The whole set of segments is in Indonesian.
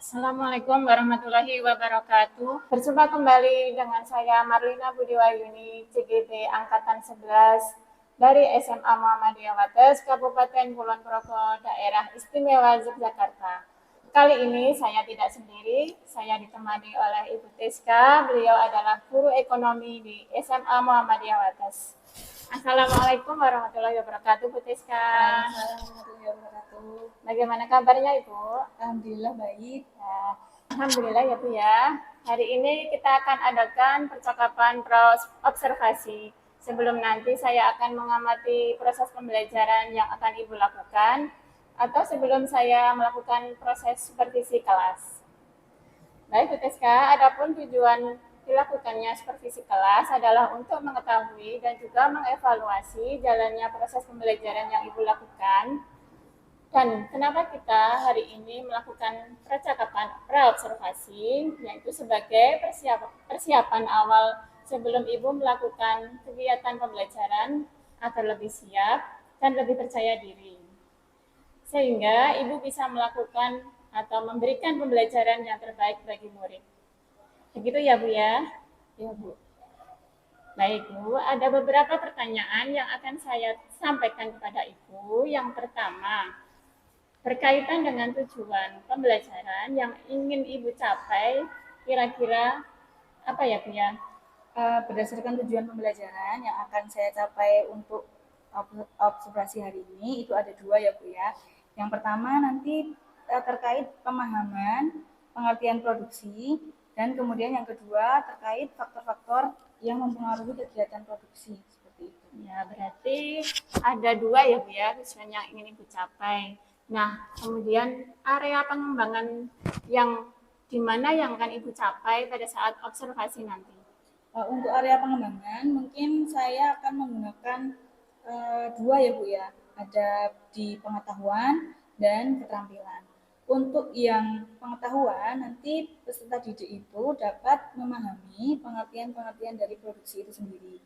Assalamualaikum warahmatullahi wabarakatuh. Berjumpa kembali dengan saya Marlina Budiwayuni, CGT Angkatan 11 dari SMA Muhammadiyah Wates, Kabupaten Kulon Progo, Daerah Istimewa Yogyakarta. Kali ini saya tidak sendiri, saya ditemani oleh Ibu Tiska. Beliau adalah guru ekonomi di SMA Muhammadiyah Wates. Assalamualaikum warahmatullahi wabarakatuh, Bu Tiska. Waalaikumsalam warahmatullahi wabarakatuh. Bagaimana kabarnya, Ibu? Alhamdulillah baik. Alhamdulillah ya Bu ya. Hari ini kita akan adakan percakapan observasi. Sebelum nanti saya akan mengamati proses pembelajaran yang akan Ibu lakukan, atau sebelum saya melakukan proses supervisi kelas. Baik Bu Teska, adapun tujuan dilakukannya supervisi kelas adalah untuk mengetahui dan juga mengevaluasi jalannya proses pembelajaran yang Ibu lakukan. Dan kenapa kita hari ini melakukan percakapan praobservasi, yaitu sebagai persiapan awal sebelum Ibu melakukan kegiatan pembelajaran agar lebih siap dan lebih percaya diri. Sehingga Ibu bisa melakukan atau memberikan pembelajaran yang terbaik bagi murid. Begitu ya Bu ya? Ya Bu. Baik Bu, ada beberapa pertanyaan yang akan saya sampaikan kepada Ibu. Yang pertama, berkaitan dengan tujuan pembelajaran yang ingin Ibu capai, kira-kira apa ya Bu ya? Berdasarkan tujuan pembelajaran yang akan saya capai untuk observasi hari ini, itu ada dua ya Bu ya. Yang pertama nanti terkait pemahaman, pengertian produksi, dan kemudian yang kedua terkait faktor-faktor yang mempengaruhi kegiatan produksi, seperti itu. Ya, berarti ada dua ya Bu ya, tujuan yang ingin Ibu capai. Nah, kemudian area pengembangan yang di mana yang akan Ibu capai pada saat observasi nanti? Untuk area pengembangan, mungkin saya akan menggunakan dua ya Bu ya. Ada di pengetahuan dan keterampilan. Untuk yang pengetahuan, nanti peserta didik itu dapat memahami pengertian-pengertian dari produksi itu sendiri.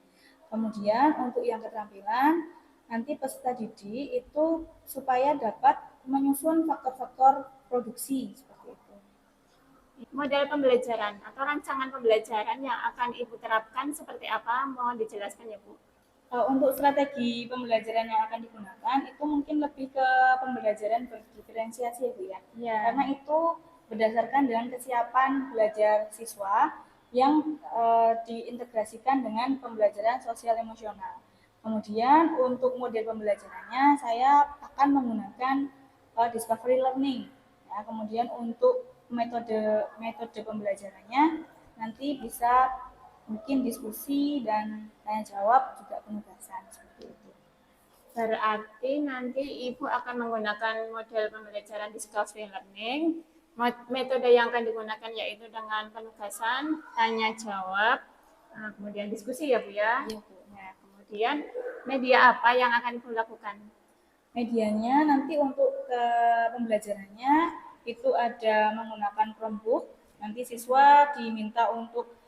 Kemudian untuk yang keterampilan, nanti peserta didik itu supaya dapat menyusun faktor-faktor produksi seperti itu. Model pembelajaran atau rancangan pembelajaran yang akan Ibu terapkan seperti apa? Mohon dijelaskan ya Bu. Untuk strategi pembelajaran yang akan digunakan itu mungkin lebih ke pembelajaran berdiferensiasi ya Bu ya. Ya. Karena itu berdasarkan dengan kesiapan belajar siswa yang diintegrasikan dengan pembelajaran sosial emosional. Kemudian untuk model pembelajarannya saya akan menggunakan discovery learning. Ya, kemudian untuk metode pembelajarannya nanti bisa mungkin diskusi dan tanya jawab juga penugasan seperti itu. Berarti nanti Ibu akan menggunakan model pembelajaran discovery learning. Metode yang akan digunakan yaitu dengan penugasan, tanya jawab, kemudian diskusi ya Bu ya. Iya Bu. Nah, kemudian media apa yang akan Ibu lakukan? Medianya nanti untuk ke pembelajarannya itu ada menggunakan Chromebook. Nanti siswa diminta untuk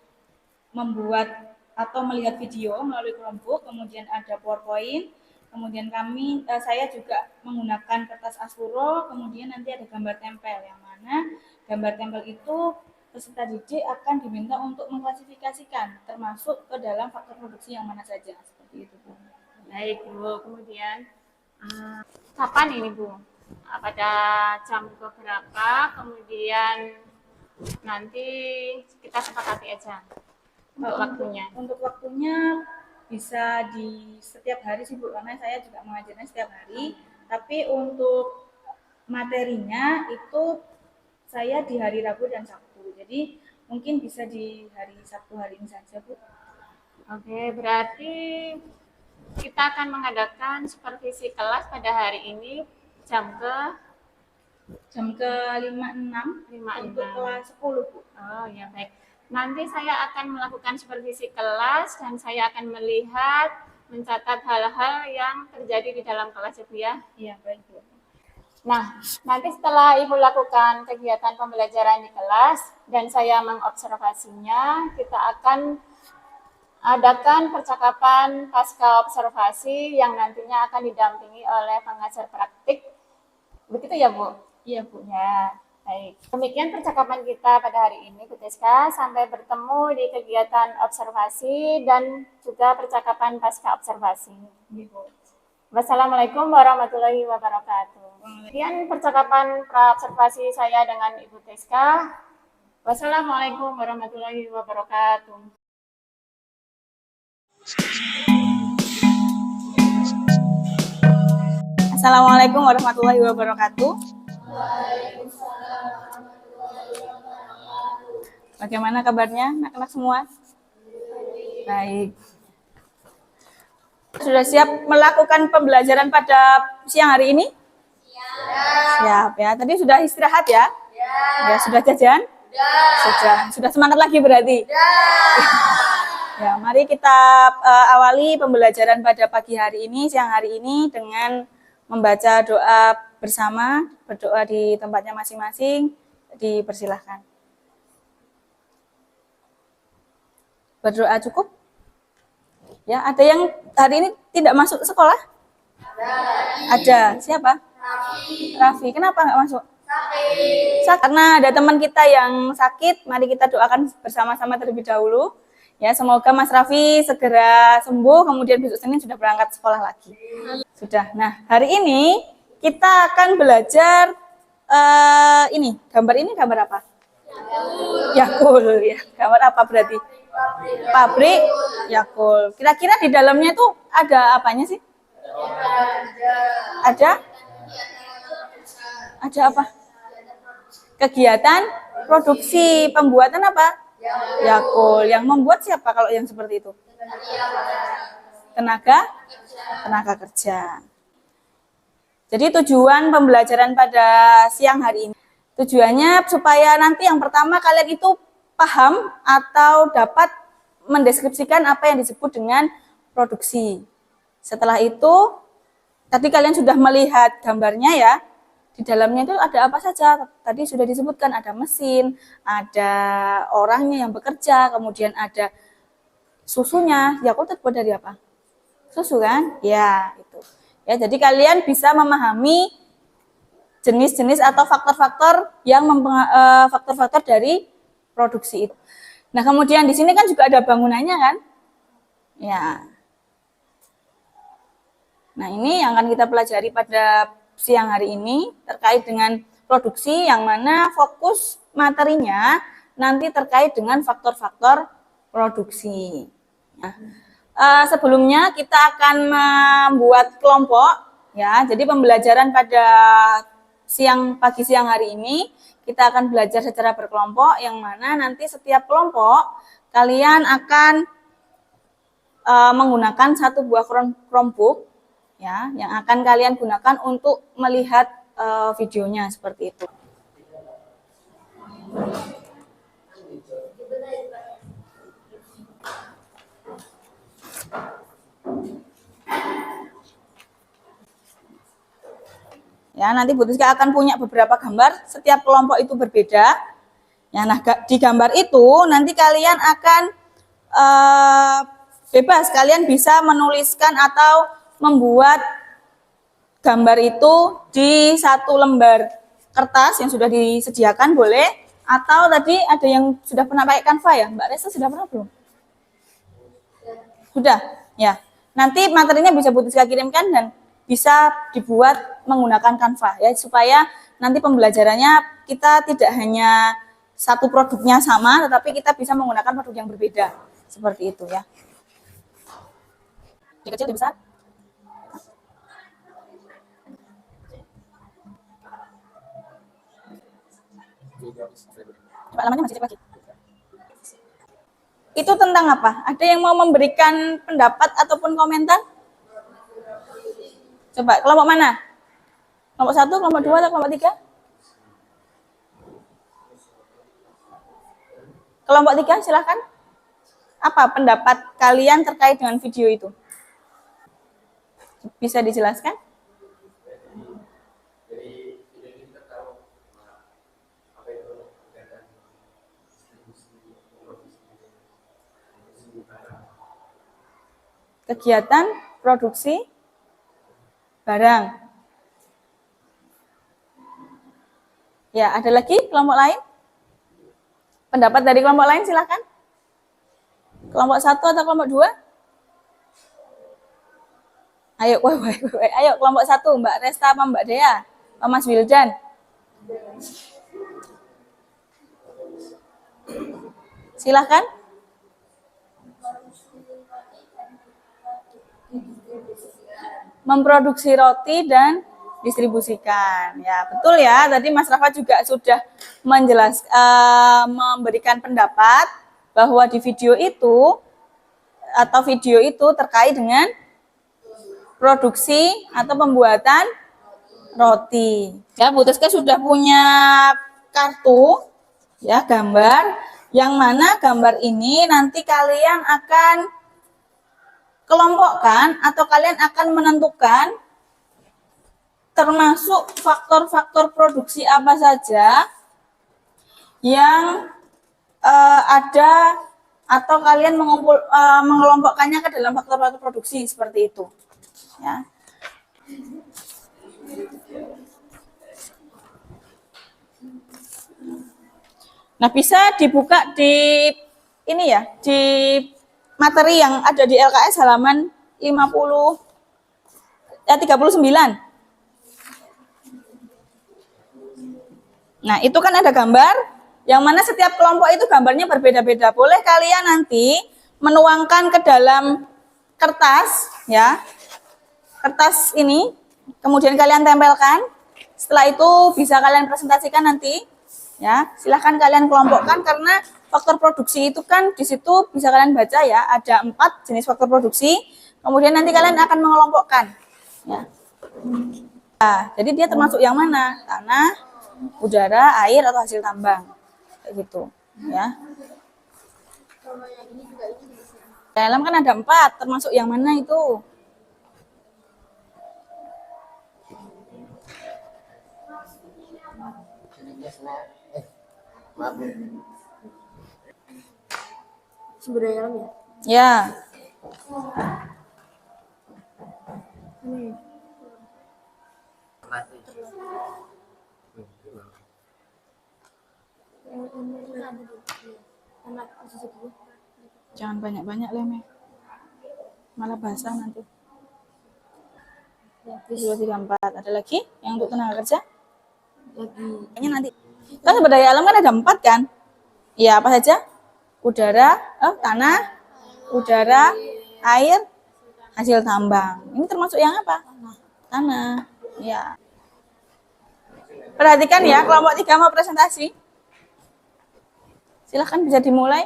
membuat atau melihat video melalui Chromebook, kemudian ada PowerPoint, kemudian saya juga menggunakan kertas Asuro, kemudian nanti ada gambar tempel, yang mana gambar tempel itu peserta didik akan diminta untuk mengklasifikasikan, termasuk ke dalam faktor produksi yang mana saja, seperti itu Bu. Baik Bu, kemudian kapan ini Bu? Pada jam berapa? Kemudian nanti kita sepakati aja untuk waktunya. Untuk waktunya bisa di setiap hari sih Bu, karena saya juga mengajarnya setiap hari. Tapi untuk materinya itu saya di hari Rabu dan Sabtu. Jadi mungkin bisa di hari Sabtu hari ini saja Bu. Oke, berarti kita akan mengadakan supervisi kelas pada hari ini jam ke 5.06 untuk kelas 10 Bu. Oh ya baik. Nanti saya akan melakukan supervisi kelas dan saya akan melihat, mencatat hal-hal yang terjadi di dalam kelas ya Bu ya. Iya baik Bu. Nah, nanti setelah Ibu lakukan kegiatan pembelajaran di kelas dan saya mengobservasinya, kita akan adakan percakapan pasca observasi yang nantinya akan didampingi oleh pengajar praktik. Begitu ya Bu? Iya Bu. Ya. Baik, demikian percakapan kita pada hari ini, Bu Teska. Sampai bertemu di kegiatan observasi dan juga percakapan pasca observasi. Wassalamualaikum warahmatullahi wabarakatuh. Kemudian percakapan pra-observasi saya dengan Ibu Teska. Wassalamualaikum warahmatullahi wabarakatuh. Assalamualaikum warahmatullahi wabarakatuh. Bagaimana kabarnya anak-anak semua? Baik. Sudah siap melakukan pembelajaran pada siang hari ini? Siap ya. Tadi sudah istirahat ya? Ya, sudah jajan? Sudah semangat lagi berarti? Ya, mari kita awali pembelajaran pada pagi hari ini, siang hari ini dengan membaca doa bersama, berdoa di tempatnya masing-masing. Dipersilahkan. Berdoa cukup? Ya, ada yang hari ini tidak masuk sekolah? Ada. Siapa? Raffi. Kenapa nggak masuk? Sakit. Karena ada teman kita yang sakit, mari kita doakan bersama-sama terlebih dahulu. Ya, semoga Mas Raffi segera sembuh, kemudian besok Senin sudah berangkat sekolah lagi. Sudah. Nah, hari ini kita akan belajar ini. Gambar apa? Yakul. Ya. Gambar apa berarti? Pabrik Yakul. Kira-kira di dalamnya itu ada apanya sih? Ada apa? Kegiatan produksi pembuatan apa? Yakul. Yang membuat siapa kalau yang seperti itu? Tenaga kerja. Jadi tujuan pembelajaran pada siang hari ini, tujuannya supaya nanti yang pertama kalian itu paham atau dapat mendeskripsikan apa yang disebut dengan produksi. Setelah itu, tadi kalian sudah melihat gambarnya ya, di dalamnya itu ada apa saja. Tadi sudah disebutkan ada mesin, ada orangnya yang bekerja, kemudian ada susunya. Yakult terbuat dari apa? Susu kan? Ya, itu. Ya, jadi kalian bisa memahami jenis-jenis atau faktor-faktor yang faktor-faktor dari produksi itu. Nah, kemudian di sini kan juga ada bangunannya kan? Ya. Nah, ini yang akan kita pelajari pada siang hari ini terkait dengan produksi yang mana fokus materinya nanti terkait dengan faktor-faktor produksi. Nah, sebelumnya kita akan membuat kelompok ya. Jadi pembelajaran pada pagi siang hari ini kita akan belajar secara berkelompok yang mana nanti setiap kelompok kalian akan menggunakan satu buah Chromebook ya yang akan kalian gunakan untuk melihat videonya seperti itu. Ya, nanti Bu Rizka akan punya beberapa gambar, setiap kelompok itu berbeda. Ya, nah di gambar itu nanti kalian akan bebas, kalian bisa menuliskan atau membuat gambar itu di satu lembar kertas yang sudah disediakan boleh, atau tadi ada yang sudah pernah pakai Canva ya, Mbak Resa sudah pernah belum? Sudah, ya. Nanti materinya bisa Bu Rizka kirimkan dan bisa dibuat menggunakan Canva ya supaya nanti pembelajarannya kita tidak hanya satu produknya sama tetapi kita bisa menggunakan produk yang berbeda seperti itu ya. Di kecil di besar. Coba lamanya masih lagi. Itu tentang apa? Ada yang mau memberikan pendapat ataupun komentar? Coba, kelompok mana? Kelompok 1, kelompok 2, atau kelompok 3? Kelompok 3, silahkan. Apa pendapat kalian terkait dengan video itu? Bisa dijelaskan? Kegiatan produksi barang. Ya, ada lagi? kelompok lain? Pendapat dari kelompok lain silahkan. Kelompok 1 atau kelompok 2? Ayo, ayo kelompok 1, Mbak Resta apa Mbak Dea? Pak Mas Wildan. Silahkan. Memproduksi roti dan distribusikan. Ya, betul ya. Tadi Mas Rafa juga sudah memberikan pendapat bahwa di video itu terkait dengan produksi atau pembuatan roti. Ya, Bu Teska sudah punya kartu ya, gambar yang mana gambar ini nanti kalian akan kelompokkan atau kalian akan menentukan termasuk faktor-faktor produksi apa saja yang ada atau kalian mengelompokkannya ke dalam faktor-faktor produksi seperti itu. Ya. Nah, bisa dibuka di ini ya, di materi yang ada di LKS halaman 39. Nah, itu kan ada gambar yang mana setiap kelompok itu gambarnya berbeda-beda. Boleh kalian nanti menuangkan ke dalam kertas ya. Kertas ini kemudian kalian tempelkan. Setelah itu bisa kalian presentasikan nanti. Ya, silahkan kalian kelompokkan karena faktor produksi itu kan di situ bisa kalian baca ya, ada 4 jenis faktor produksi. Kemudian nanti kalian akan mengelompokkan. Ya. Nah, jadi dia termasuk yang mana? Tanah, udara, air atau hasil tambang. Kayak gitu, ya. Dalam kan ada 4, termasuk yang mana itu? Sumber daya alam ya? Ya. Jangan banyak-banyak leme. Malah basah nanti. 2, 3, 4. Ada lagi yang untuk tenaga kerja? Lagi. Nanti. Kan sumber daya alam kan ada 4 kan? Iya, apa saja? Udara, tanah, udara, air, hasil tambang. Ini termasuk yang apa? Tanah. Ya. Perhatikan ya, kelompok 3 mau presentasi. Silahkan bisa dimulai.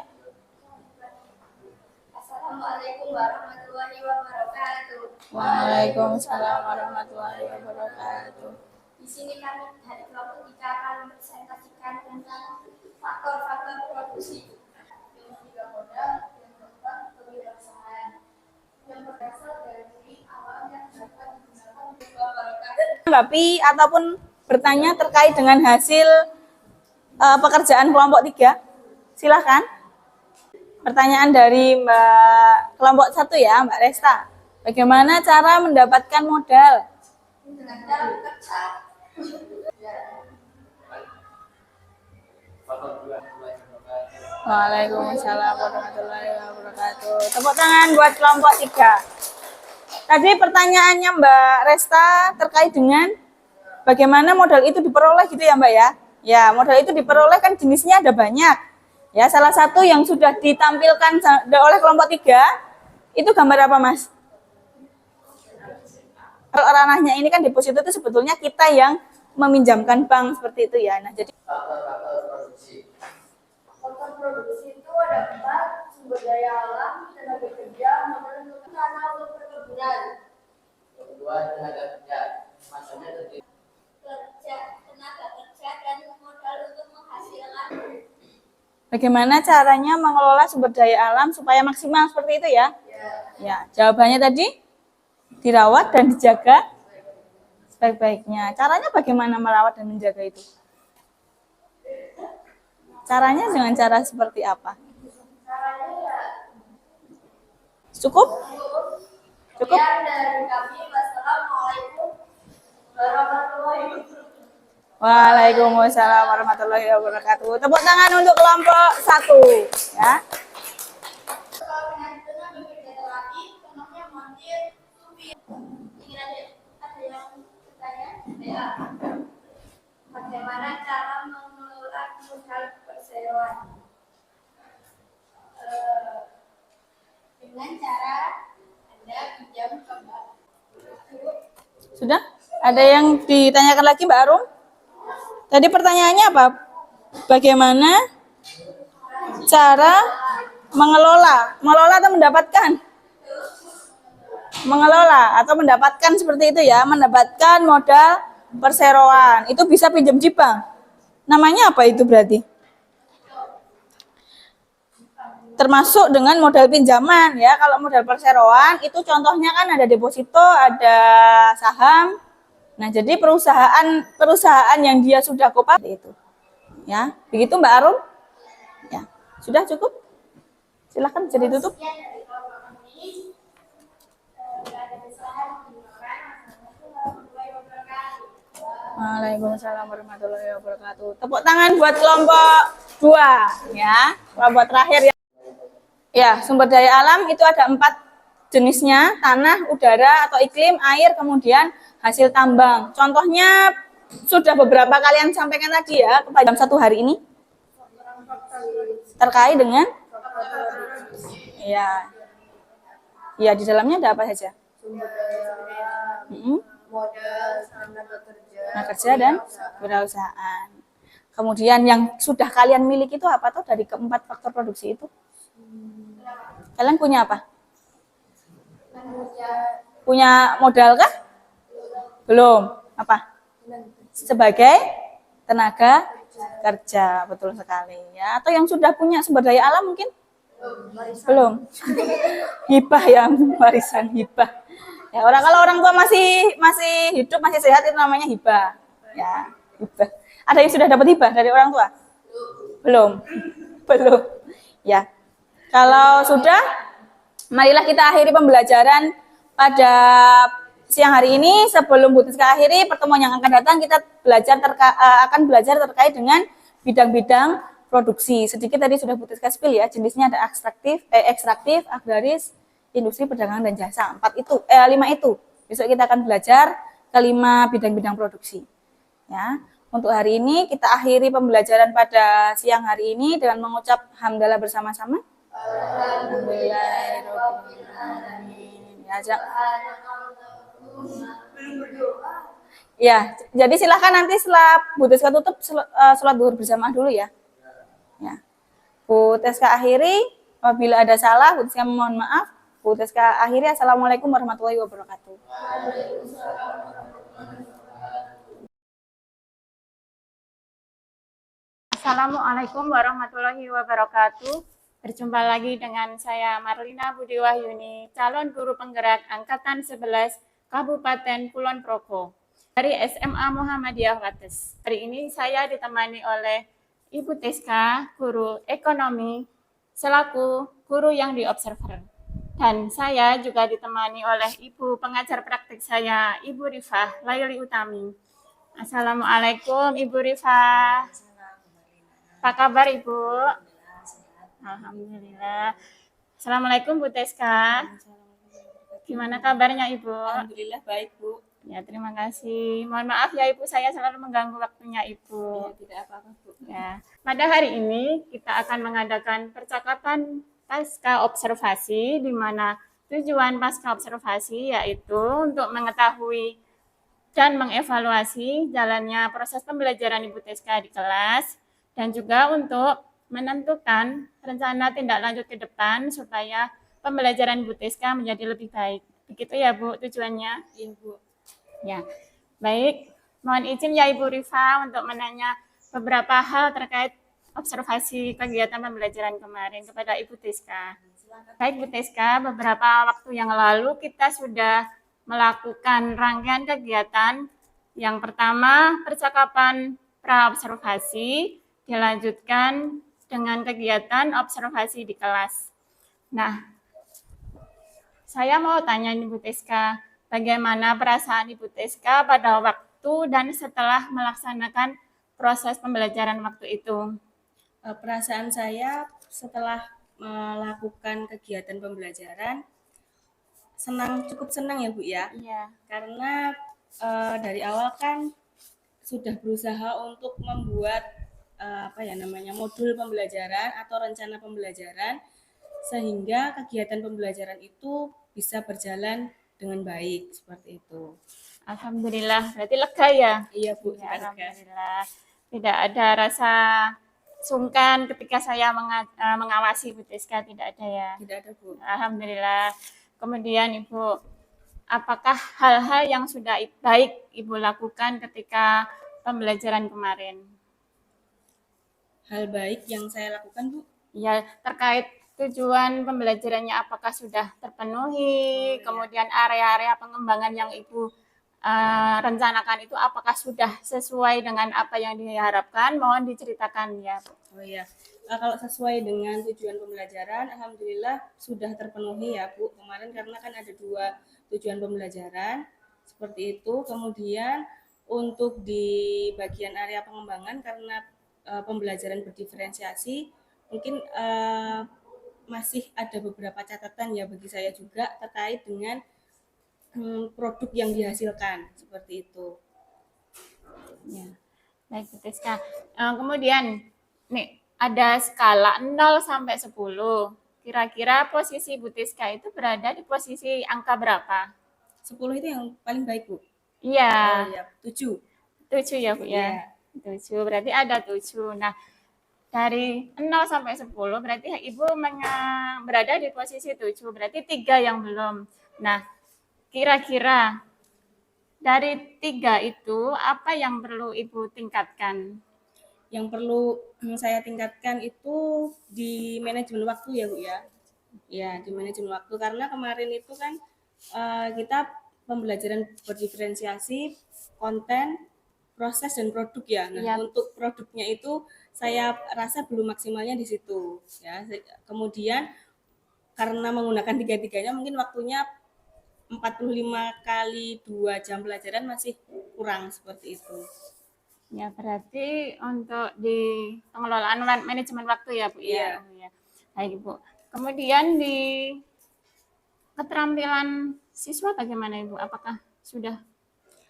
Assalamualaikum warahmatullahi wabarakatuh. Waalaikumsalam warahmatullahi wabarakatuh. Di sini kami dari kelompok 3 akan mempresentasikan tentang faktor-faktor produksi. Yang 3 modal, yang keempat kewirausahaan. Yang berasal dari alam yang dapat digunakan untuk Tanggapi ataupun bertanya terkait dengan hasil pekerjaan kelompok 3. Silahkan. Pertanyaan dari Mbak kelompok 1 ya, Mbak Resta. Bagaimana cara mendapatkan modal? dengan cara bekerja. Waalaikumsalam warahmatullahi wabarakatuh. Tepuk tangan buat kelompok 3. Tadi pertanyaannya Mbak Resta terkait dengan bagaimana modal itu diperoleh gitu ya Mbak ya? Ya, modal itu diperoleh kan jenisnya ada banyak. Ya, salah satu yang sudah ditampilkan oleh kelompok 3 itu gambar apa Mas? Kalau ranahnya ini kan deposito itu sebetulnya kita yang meminjamkan bank seperti itu ya. Nah, jadi Faktor produksi itu ada 4, sumber daya alam, tenaga kerja, modal untuk tanah untuk perkebunan. Kedua, tenaga kerja. Maksudnya Tenaga kerja dan modal untuk menghasilkan. bagaimana caranya mengelola sumber daya alam supaya maksimal seperti itu ya? Ya, jawabannya tadi dirawat dan dijaga sebaik-baiknya. Caranya bagaimana merawat dan menjaga itu? Caranya dengan cara seperti apa? Caranya ya Cukup? Cukup? sekian dari kami. Wassalamualaikum warahmatullahi wabarakatuh. Waalaikumsalam warahmatullahi wabarakatuh. Tepuk tangan untuk kelompok 1 ya. Kalau dengan berbeda lagi, contohnya montir, supir. Ingin ada yang bertanya? Ya. Bagaimana cara mengelola modal perseroan? Dengan cara Anda pinjam ke bank. Sudah? Ada yang ditanyakan lagi Mbak Arum? Tadi pertanyaannya apa? Bagaimana cara mengelola atau mendapatkan? Mengelola atau mendapatkan seperti itu ya, mendapatkan modal perseroan. Itu bisa pinjam di bank. Namanya apa itu berarti? Termasuk dengan modal pinjaman ya. Kalau modal perseroan itu contohnya kan ada deposito, ada saham. Nah, jadi perusahaan yang dia sudah kopas itu. Ya, begitu Mbak Arum? Ya, sudah cukup? Silakan bisa ditutup. Sekian dari kelompok kami. Tidak ada kesalahan, Assalamualaikum warahmatullahi wabarakatuh. Waalaikumsalam warahmatullahi wabarakatuh. Tepuk tangan buat kelompok 2 ya. Kelompok terakhir ya. Ya, sumber daya alam itu ada 4 jenisnya, tanah, udara atau iklim, air, kemudian hasil tambang. Contohnya sudah beberapa kalian sampaikan tadi ya kepada dalam 1 hari ini terkait dengan ya. Ya, di dalamnya ada apa saja? Modal, tenaga kerja, Kerja dan wirausahaan. Kemudian yang sudah kalian miliki itu apa tuh dari keempat faktor produksi itu? Kalian punya apa? Punya modal kah? Belum. Apa? Sebagai tenaga kerja, betul sekali ya. Atau yang sudah punya sumber daya alam mungkin? Belum. Hibah ya, warisan hibah. Ya, kalau orang tua masih hidup, masih sehat itu namanya hibah. Ya, hibah. Ada yang sudah dapat hibah dari orang tua? Belum. Belum. Ya. Kalau sudah, marilah kita akhiri pembelajaran pada siang hari ini. Sebelum Bu Tiska akhiri pertemuan yang akan datang, kita akan belajar terkait dengan bidang-bidang produksi. Sedikit tadi sudah Bu Tiska spill ya, jenisnya ada ekstraktif, agraris, industri, perdagangan dan jasa. 5 itu. Besok kita akan belajar ke-5 bidang-bidang produksi. Ya. Untuk hari ini kita akhiri pembelajaran pada siang hari ini dengan mengucap hamdalah bersama-sama. Alhamdulillahirobbilalamin. Ya, jadi silahkan nanti setelah Bu Tiska tutup sholat zuhur berjamaah dulu ya. Ya. Bu Tiska akhiri, apabila ada salah Bu Tiska mohon maaf. Bu Tiska akhiri, assalamualaikum warahmatullahi wabarakatuh. Assalamualaikum warahmatullahi wabarakatuh. Berjumpa lagi dengan saya Marlina Budi Wahyuni, calon guru penggerak Angkatan 11 Kabupaten Kulon Progo dari SMA Muhammadiyah Wates. Hari ini saya ditemani oleh Ibu Tiska, guru ekonomi, selaku guru yang diobserver. Dan saya juga ditemani oleh Ibu pengajar praktik saya, Ibu Rifah Laili Utami. Assalamualaikum Ibu Rifah. Apa kabar Ibu? Alhamdulillah. Assalamualaikum Bu Tiska. Gimana kabarnya Ibu? Alhamdulillah baik Bu. Ya, terima kasih. Mohon maaf ya Ibu, saya selalu mengganggu waktunya Ibu. Ya, tidak apa-apa Bu. Ya. Pada hari ini kita akan mengadakan percakapan pasca observasi, di mana tujuan pasca observasi yaitu untuk mengetahui dan mengevaluasi jalannya proses pembelajaran Ibu Tiska di kelas, dan juga untuk menentukan rencana tindak lanjut ke depan supaya pembelajaran Ibu Tiska menjadi lebih baik. Begitu ya Bu tujuannya? Iya Bu. Ya, baik. Mohon izin ya Ibu Rifa untuk menanya beberapa hal terkait observasi kegiatan pembelajaran kemarin kepada Ibu Tiska. Baik Bu Tiska, beberapa waktu yang lalu kita sudah melakukan rangkaian kegiatan. Yang pertama, percakapan pra-observasi, dilanjutkan dengan kegiatan observasi di kelas. Nah, saya mau tanya Ibu Tiska, bagaimana perasaan Ibu Tiska pada waktu waktu dan setelah melaksanakan proses pembelajaran waktu itu? Perasaan saya setelah melakukan kegiatan pembelajaran cukup senang ya Bu ya, Iya, karena dari awal kan sudah berusaha untuk membuat apa ya namanya modul pembelajaran atau rencana pembelajaran sehingga kegiatan pembelajaran itu bisa berjalan dengan baik seperti itu. alhamdulillah. Berarti lega ya? Iya Bu, Iya, sudah lega. alhamdulillah. Tidak ada rasa sungkan ketika saya mengawasi Bu Tiska, tidak ada ya? Tidak ada Bu. Alhamdulillah. Kemudian Ibu, apakah hal-hal yang sudah baik Ibu lakukan ketika pembelajaran kemarin? Hal baik yang saya lakukan Bu, Ya, terkait tujuan pembelajarannya apakah sudah terpenuhi, iya. kemudian area-area pengembangan yang Ibu rencanakan itu apakah sudah sesuai dengan apa yang diharapkan? Mohon diceritakan ya, Bu. Oh iya, kalau sesuai dengan tujuan pembelajaran, alhamdulillah sudah terpenuhi ya Bu. Kemarin karena kan ada 2 tujuan pembelajaran seperti itu. Kemudian untuk di bagian area pengembangan karena pembelajaran berdiferensiasi, mungkin masih ada beberapa catatan ya bagi saya juga terkait dengan produk yang dihasilkan seperti itu. Ya. Baik, Bu Tiska. Kemudian, nih, ada skala 0 sampai 10. Kira-kira posisi Bu Tiska itu berada di posisi angka berapa? 10 itu yang paling baik Bu. Iya, Oh iya, 7. 7 ya Bu ya. Iya. 7, berarti ada 7. Nah, dari 0 sampai 10 berarti Ibu berada di posisi 7, berarti 3 yang belum. Nah, kira-kira dari 3 itu apa yang perlu Ibu tingkatkan? Yang perlu saya tingkatkan itu di manajemen waktu ya Bu ya. Ya, di manajemen waktu karena kemarin itu kan kita pembelajaran berdiferensiasi, konten, proses dan produk ya. Nah, Iya. untuk produknya itu saya rasa belum maksimalnya di situ ya. Kemudian karena menggunakan tiga-tiganya mungkin waktunya 45 kali 2 jam pelajaran masih kurang seperti itu. Ya, berarti untuk di pengelolaan manajemen waktu ya, Bu ya. Iya. Oh, ya. Baik, Bu. Kemudian di keterampilan siswa bagaimana, Ibu? Apakah sudah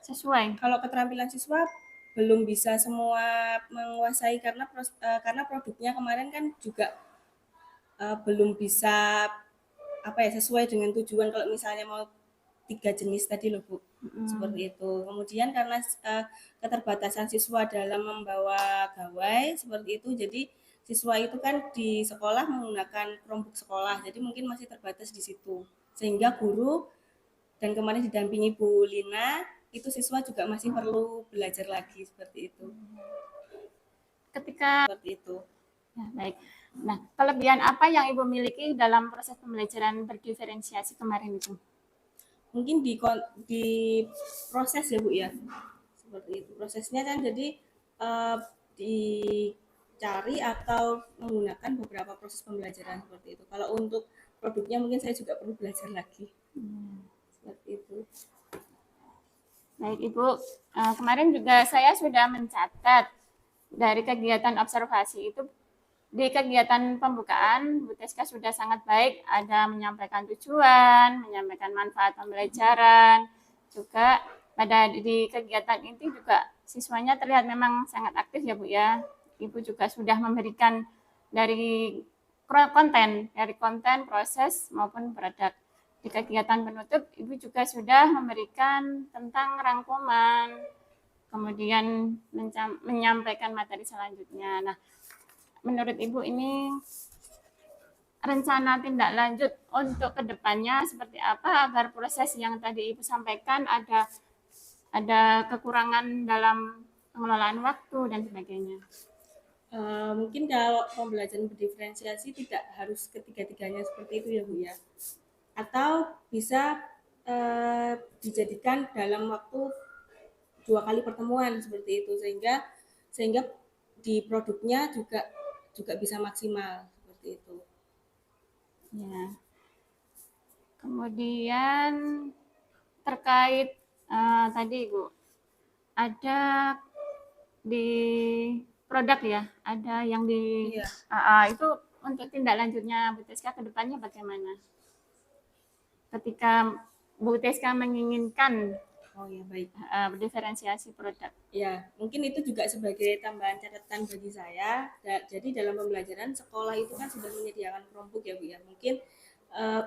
sesuai? Kalau keterampilan siswa belum bisa semua menguasai karena produknya kemarin kan juga belum bisa apa ya sesuai dengan tujuan kalau misalnya mau 3 jenis tadi loh Bu. Seperti itu. Kemudian karena keterbatasan siswa dalam membawa gawai seperti itu, jadi siswa itu kan di sekolah menggunakan Chromebook sekolah, jadi mungkin masih terbatas di situ. Sehingga guru dan kemarin didampingi Bu Lina, itu siswa juga masih perlu belajar lagi seperti itu. Ketika Seperti itu. ya, baik. Nah, kelebihan apa yang Ibu miliki dalam proses pembelajaran berdiferensiasi kemarin itu? Mungkin di proses ya Bu ya. Seperti itu. Prosesnya kan jadi dicari atau menggunakan beberapa proses pembelajaran seperti itu. Kalau untuk produknya mungkin saya juga perlu belajar lagi. Seperti itu. Baik, Ibu. Kemarin juga saya sudah mencatat dari kegiatan observasi itu di kegiatan pembukaan, Bu Teska sudah sangat baik, ada menyampaikan tujuan, menyampaikan manfaat pembelajaran, juga pada di kegiatan ini juga siswanya terlihat memang sangat aktif ya Bu ya. Ibu juga sudah memberikan dari konten, proses maupun produk. Di kegiatan penutup, Ibu juga sudah memberikan tentang rangkuman, kemudian menyampaikan materi selanjutnya. Nah, menurut Ibu ini rencana tindak lanjut untuk kedepannya seperti apa agar proses yang tadi Ibu sampaikan ada kekurangan dalam pengelolaan waktu dan sebagainya. Mungkin kalau pembelajaran berdiferensiasi tidak harus ketiga-tiganya seperti itu ya Bu ya. Atau bisa dijadikan dalam waktu 2 kali pertemuan seperti itu sehingga di produknya juga bisa maksimal seperti itu. Ya. Kemudian terkait tadi Ibu ada di produk ya, ada yang di Iya. itu untuk tindak lanjutnya Bu Teska ke depannya bagaimana? Ketika Bu Teska menginginkan Oh ya, baik. berdiferensiasi produk. Ya, mungkin itu juga sebagai tambahan catatan bagi saya. Jadi dalam pembelajaran sekolah itu kan sudah menyediakan Chromebook ya Bu ya. Mungkin eh,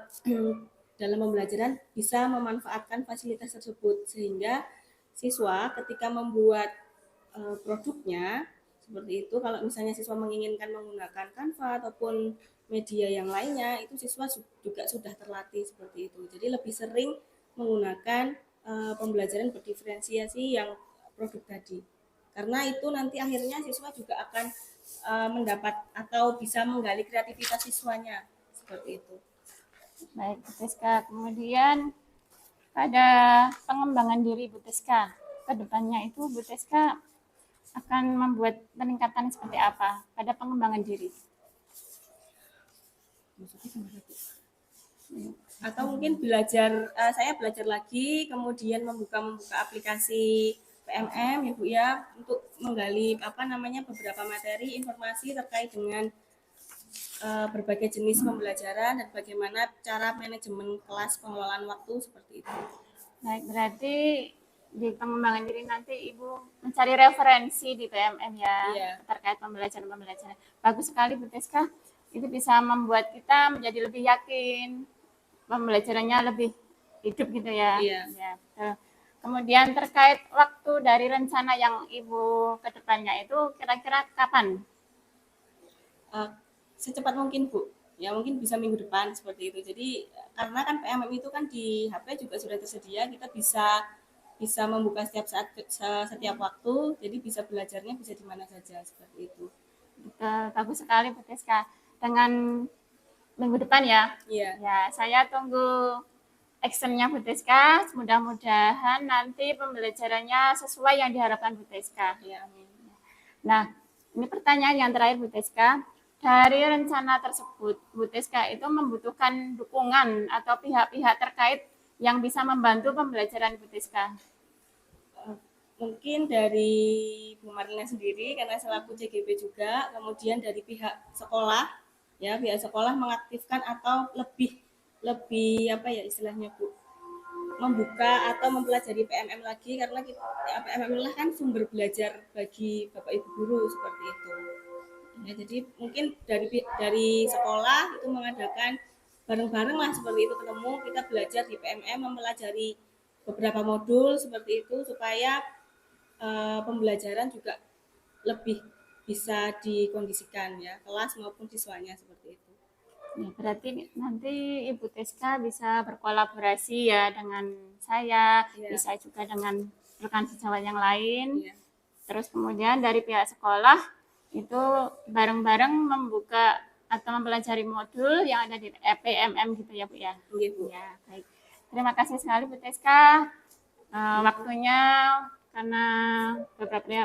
dalam pembelajaran bisa memanfaatkan fasilitas tersebut sehingga siswa ketika membuat produknya seperti itu, kalau misalnya siswa menginginkan menggunakan Canva ataupun media yang lainnya, itu siswa juga sudah terlatih seperti itu. Jadi lebih sering menggunakan pembelajaran berdiferensiasi yang produk tadi. Karena itu nanti akhirnya siswa juga akan mendapat atau bisa menggali kreativitas siswanya seperti itu. Baik, Bu Teska. Kemudian pada pengembangan diri Bu Teska ke depannya itu Bu Teska akan membuat peningkatan seperti apa pada pengembangan diri? Atau mungkin saya belajar lagi, kemudian membuka aplikasi PMM ya Bu ya, untuk menggali beberapa materi informasi terkait dengan berbagai jenis pembelajaran dan bagaimana cara manajemen kelas, pengelolaan waktu seperti itu. Baik, berarti di pengembangan diri nanti Ibu mencari referensi di PMM ya, Iya. terkait pembelajaran. Bagus sekali Bu Teska, itu bisa membuat kita menjadi lebih yakin, pembelajarannya lebih hidup gitu ya. Iya. Ya, betul. Kemudian terkait waktu dari rencana yang Ibu ke depannya itu kira-kira kapan? Secepat mungkin Bu, ya mungkin bisa minggu depan seperti itu. Jadi karena kan PMM itu kan di HP juga sudah tersedia, kita bisa membuka setiap waktu, jadi bisa belajarnya bisa di mana saja seperti itu. Bagus sekali Bu Teska. Dengan minggu depan ya. Iya. Ya, saya tunggu actionnya Bu Teska. Mudah-mudahan nanti pembelajarannya sesuai yang diharapkan Bu Teska. Ya, amin. Nah, ini pertanyaan yang terakhir Bu Teska. Dari rencana tersebut, Bu Teska itu membutuhkan dukungan atau pihak-pihak terkait yang bisa membantu pembelajaran Bu Teska. Mungkin dari Bu Marlina sendiri karena selaku CGP juga, kemudian dari pihak sekolah, ya pihak sekolah mengaktifkan atau lebih istilahnya Bu, membuka atau mempelajari PMM lagi karena PMM lah kan sumber belajar bagi Bapak Ibu guru seperti itu. Ya, jadi mungkin dari sekolah itu mengadakan bareng-bareng lah seperti itu, ketemu kita belajar di PMM mempelajari beberapa modul seperti itu supaya pembelajaran juga lebih bisa dikondisikan ya, kelas maupun siswanya seperti itu. Ya, berarti nanti Ibu Teska bisa berkolaborasi ya dengan saya, Ya. bisa juga dengan rekan sejawat yang lain. Ya. Terus kemudian dari pihak sekolah itu bareng-bareng membuka atau mempelajari modul yang ada di PMM gitu ya Bu ya. Oke, Bu. Ya, baik. Terima kasih sekali Bu Teska. Waktunya karena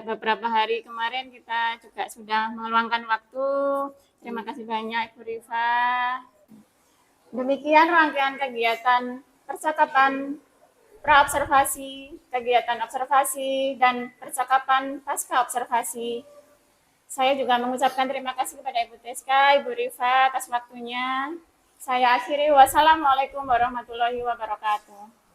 beberapa hari kemarin kita juga sudah meluangkan waktu. Terima kasih banyak Ibu Rifa. Demikian rangkaian kegiatan percakapan praobservasi, kegiatan observasi, dan percakapan pasca observasi. Saya juga mengucapkan terima kasih kepada Ibu Teska, Ibu Rifa atas waktunya. Saya akhiri, wassalamualaikum warahmatullahi wabarakatuh.